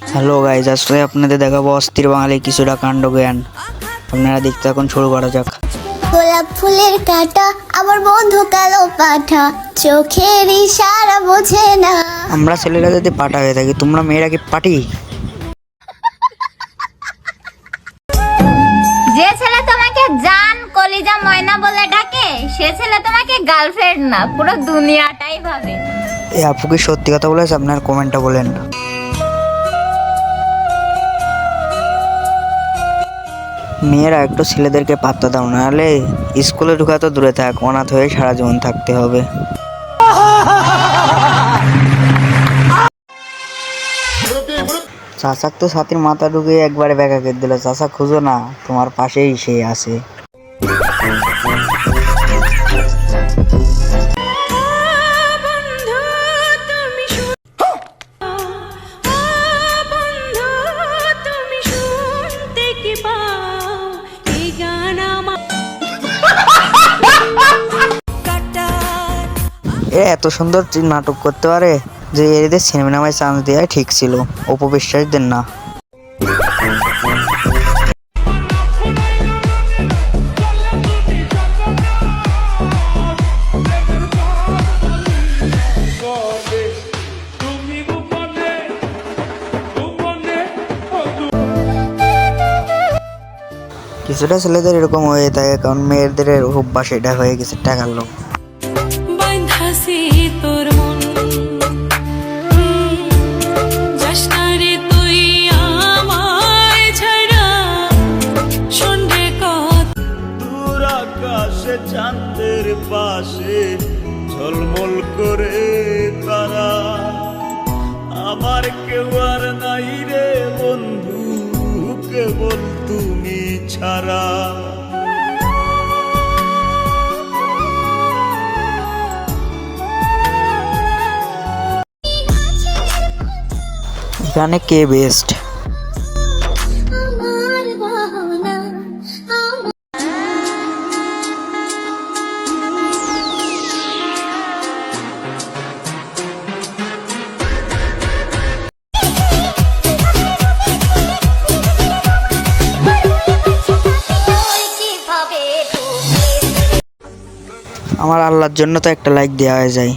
Hello guys, আসলে আপনাদের দেখাবো অস্থির বাঙালি কিছুটা কাণ্ড জ্ঞান। আপনারা দেখতে এখন শুরু করা যাক। গোলাপ ফুলের কাঁটা আমার বন্ধু কালো পাঠা, চোখের ইশারা বোঝে না। আমরা ছেলেরা যদি পাটা হয়ে থাকি, তোমরা মেয়েরা কি পাটি? যে ছেলে তোমাকে জান কলিজা ময়না বলে ডাকে, সে ছেলে তোমাকে গার্লফ্রেন্ড না, পুরো দুনিয়াটাই ভাবে। এই আপু কি সত্যি কথা বলেছে? আপনার কমেন্টটা বলেন। মেয়েরা একটু ছেলেদেরকে পাত্তা দাও, নাহলে স্কুলে ঢুকা তো দূরে থাক, অনাথ হয়ে সারা জীবন থাকতে হবে। চাচাক তো ছাতির মাথা ঢুকে একবারে ব্যাগা কেটে দিল। চাচা খুঁজো না, তোমার পাশেই সে আছে। এত সুন্দর নাটক করতে পারে যে এদের সিনেমায় চান্স দেওয়া ঠিক ছিল, অপবিশ্বাসদের না। কিছুটা ছেলেদের এরকম হয়ে থাকে, কারণ মেয়েদের অভ্যাস এটা হয়ে গেছে টাকার লোক। চাঁদের পাশে ঝলমল করে তারা, আমার কেউ আর নাই রে বন্ধু, কেবল তুমি ছাড়া। এখানে কে বেস্ট? আমার আল্লাহর জন্য তো একটা লাইক দেওয়া হয়ে যায়।